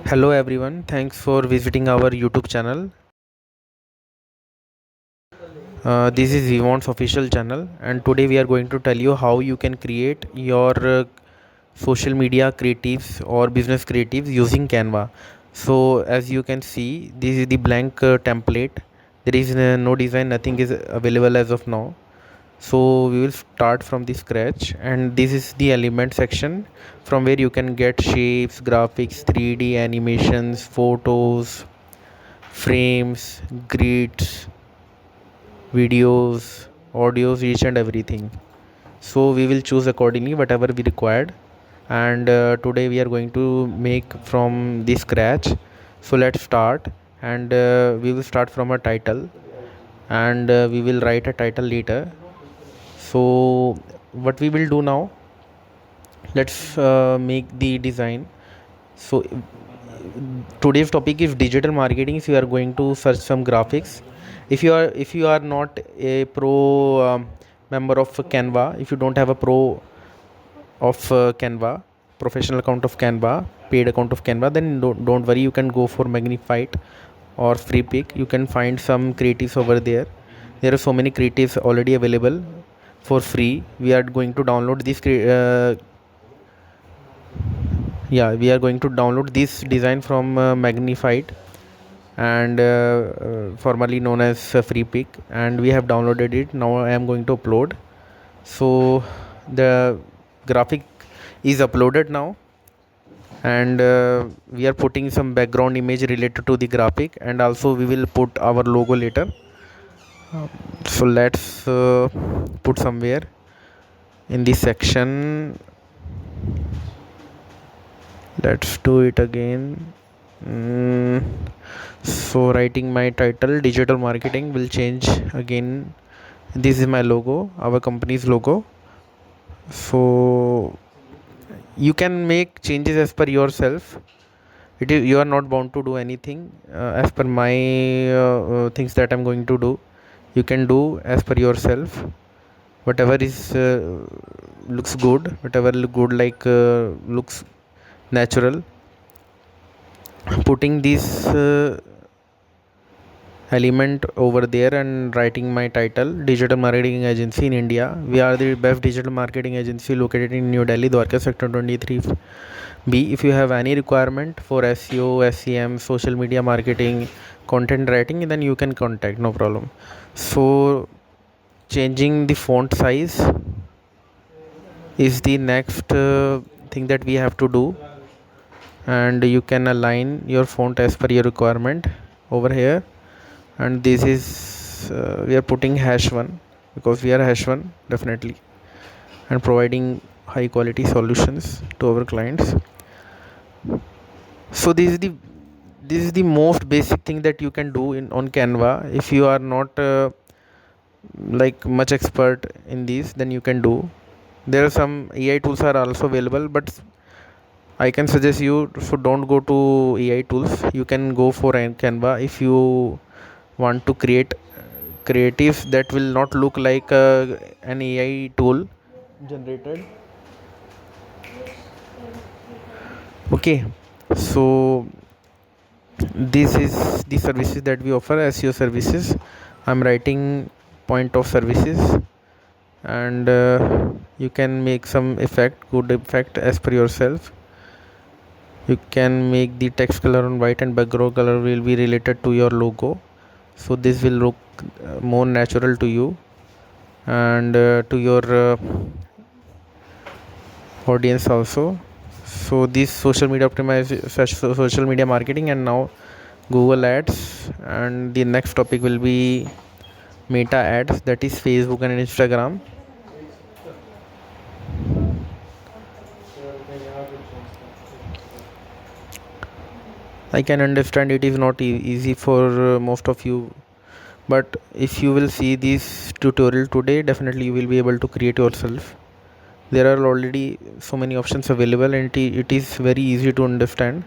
Hello everyone, thanks for visiting our YouTube channel. This is Wemonde's official channel, and today we are going to tell you how you can create your social media creatives or business creatives using Canva. So, as you can see, this is the blank template. There is no design, nothing is available as of now. So, we will start from the scratch, and this is the element section from where you can get shapes, graphics, 3D animations, photos, frames, grids, videos, audios, each and everything. So we will choose accordingly whatever we required. And today we are going to make from the scratch. So let's start, and we will start from a title, and we will write a title later. So what we will do now, let's make the design. So today's topic is digital marketing. So you are going to search some graphics. If you are not a pro member of Canva, if you don't have a pro of Canva, professional account of Canva, paid account of Canva, then don't worry, you can go for Magnified or Free Pick. You can find some creatives over there. There are so many creatives already available for free. We are going to download this yeah, we are going to download this design from Magnified, and formerly known as Free Pick, and we have downloaded it. Now I am going to upload. So the graphic is uploaded now, and we are putting some background image related to the graphic, and also we will put our logo later. So let's put somewhere in this section. Let's do it again. So writing my title, digital marketing, will change again. This is my logo, our company's logo. So you can make changes as per yourself. It is, you are not bound to do anything as per my things that I'm going to do. You can do as per yourself. Whatever is looks good, whatever look good, like looks natural. Putting this element over there and writing my title, digital marketing agency in India. We are the best digital marketing agency located in New Delhi, Dwarka sector 23B. If you have any requirement for SEO, SEM, social media marketing, content writing, then you can contact, no problem. So changing the font size is the next thing that we have to do, and you can align your font as per your requirement over here. And this is we are putting #1 because we are #1 definitely, and providing high quality solutions to our clients. So this is the most basic thing that you can do in on Canva. If you are not like much expert in these, then you can do. There are some AI tools are also available, but I can suggest you, so don't go to AI tools. You can go for Canva if you want to create creatives that will not look like an AI tool generated. Okay, so this is the services that we offer, SEO services. I'm writing point of services, and you can make some effect, good effect as per yourself. You can make the text color on white and background color will be related to your logo, so this will look more natural to you and to your audience also. So this social media social media marketing, and now Google ads, and the next topic will be meta ads, that is Facebook and Instagram. I can understand it is not easy for most of you, but if you will see this tutorial today, definitely you will be able to create yourself. There are already so many options available, and it is very easy to understand.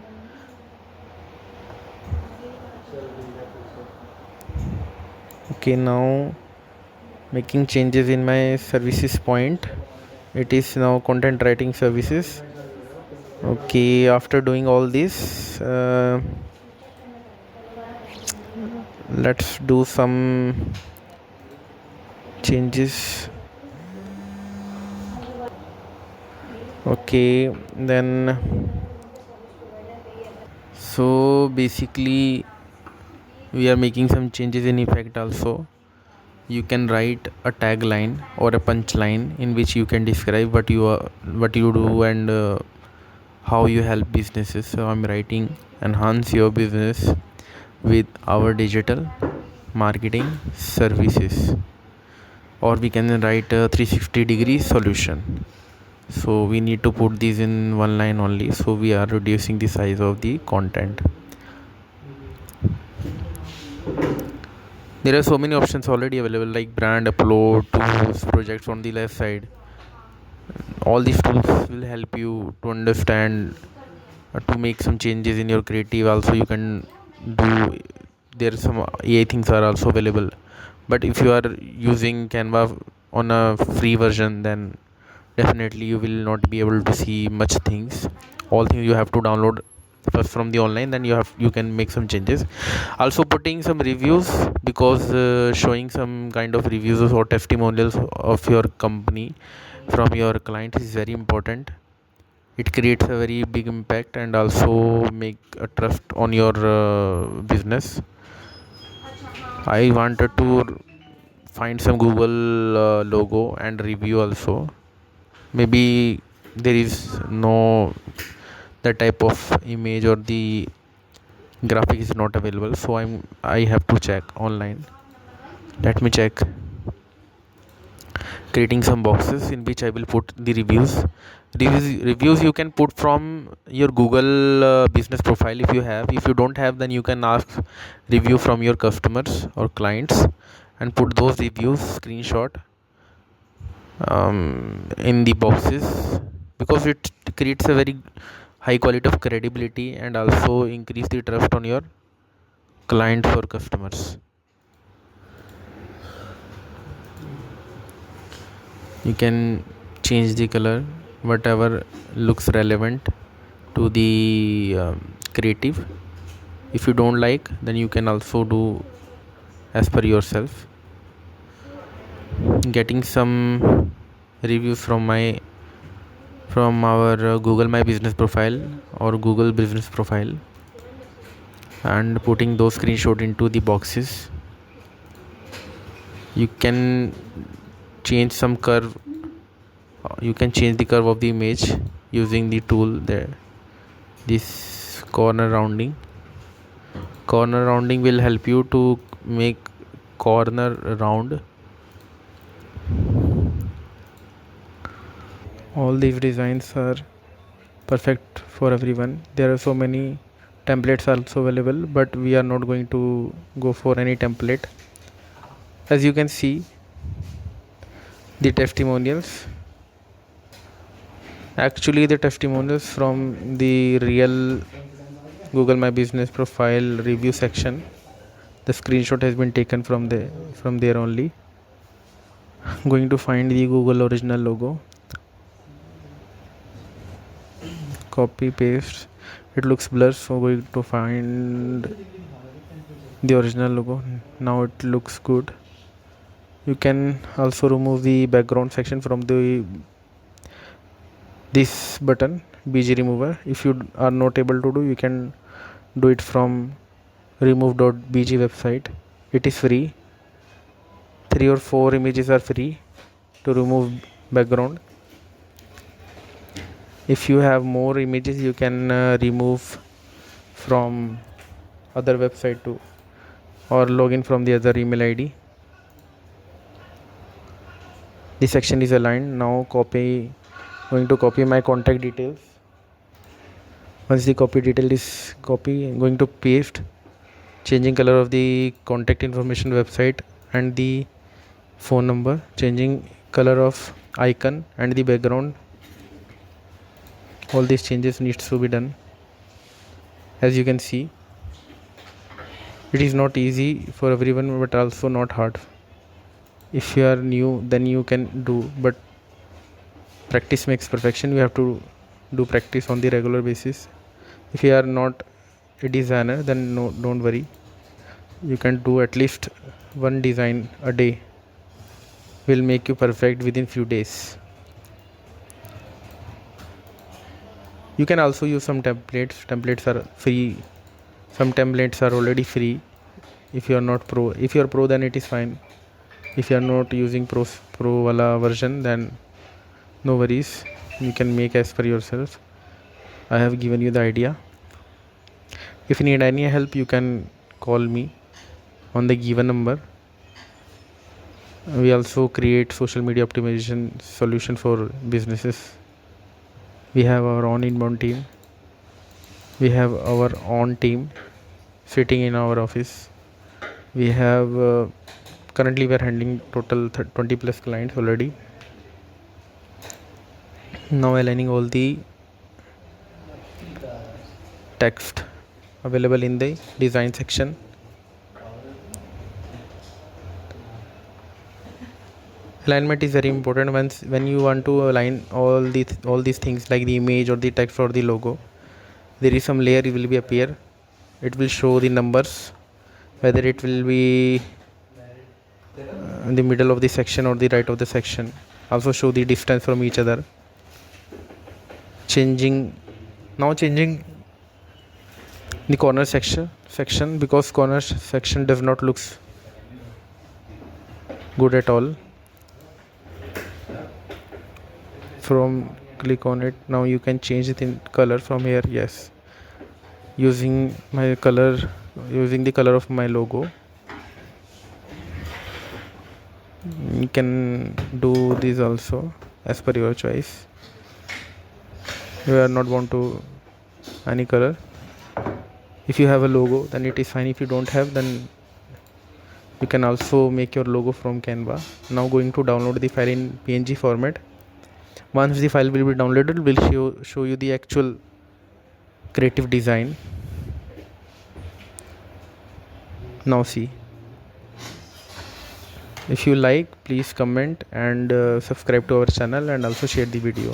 Okay, now making changes in my services point. It is now content writing services. Okay, after doing all this, let's do some changes. Okay, then so basically we are making some changes in effect also. You can write a tagline or a punchline in which you can describe what you do, and how you help businesses. So I'm writing, enhance your business with our digital marketing services, or we can write a 360-degree solution. So we need to put these in one line only, so we are reducing the size of the content. There are so many options already available, like brand, upload, tools, projects on the left side. All these tools will help you to understand, to make some changes in your creative. Also you can do, there are some AI things are also available, but if you are using Canva on a free version, then definitely you will not be able to see much things. All things you have to download first from the online, then you can make some changes. Also putting some reviews, because showing some kind of reviews or testimonials of your company from your client is very important. It creates a very big impact and also make a trust on your business. I wanted to find some Google logo and review also. Maybe there is no that type of image, or the graphic is not available, so I have to check online. Let me check. Creating some boxes in which I will put the reviews. Reviews you can put from your Google business profile if you have. If you don't have, then you can ask review from your customers or clients and put those reviews screenshot in the boxes, because it creates a very high quality of credibility and also increase the trust on your clients or customers. You can change the color whatever looks relevant to the creative. If you don't like, then you can also do as per yourself. Getting some reviews from our Google My Business profile or Google Business profile, and putting those screenshot into the boxes. You can change some curve. You can change the curve of the image using the tool there. This corner rounding will help you to make corner round. All these designs are perfect for everyone. There are so many templates also available, but we are not going to go for any template. As you can see, the testimonials, actually the testimonials from the real Google My Business profile review section, the screenshot has been taken from there only. I'm going to find the Google original logo, copy paste. It looks blurred, so going to find the original logo. Now it looks good. You can also remove the background section from this button, BG remover. If you are not able to do, you can do it from remove.bg website. It is free. 3 or 4 images are free to remove background. If you have more images, you can remove from other website too, or login from the other email ID. This section is aligned. Now going to copy my contact details. Once the copy detail is copy, I'm going to paste, changing color of the contact information website and the phone number, changing color of icon and the background. All these changes needs to be done. As you can see, it is not easy for everyone, but also not hard. If you are new, then you can do, but practice makes perfection. You have to do practice on the regular basis. If you are not a designer, then no, don't worry, you can do at least one design a day, will make you perfect within few days. You can also use some templates are free, some templates are already free. If you are not pro, if you are pro, then it is fine. If you are not using pro wala version, then no worries, you can make as per yourself. I have given you the idea. If you need any help, you can call me on the given number. We also create social media optimization solution for businesses. We have our own inbound team. We have our own team sitting in our office. We have currently we are handling total 20 plus clients already. Now aligning all the text available in the design section. Alignment is very important. When you want to align all these things like the image or the text or the logo, there is some layer will be appear. It will show the numbers, whether it will be in the middle of the section or the right of the section. Also show the distance from each other. Changing the corner section because corner section does not looks good at all. From click on it, now you can change it in color from here. Yes, using the color of my logo, you can do this also as per your choice. You are not want to any color. If you have a logo, then it is fine. If you don't have, then you can also make your logo from Canva. Now going to download the file in PNG format. Once the file will be downloaded, we'll show you the actual creative design. Now see, if you like, please comment and subscribe to our channel and also share the video.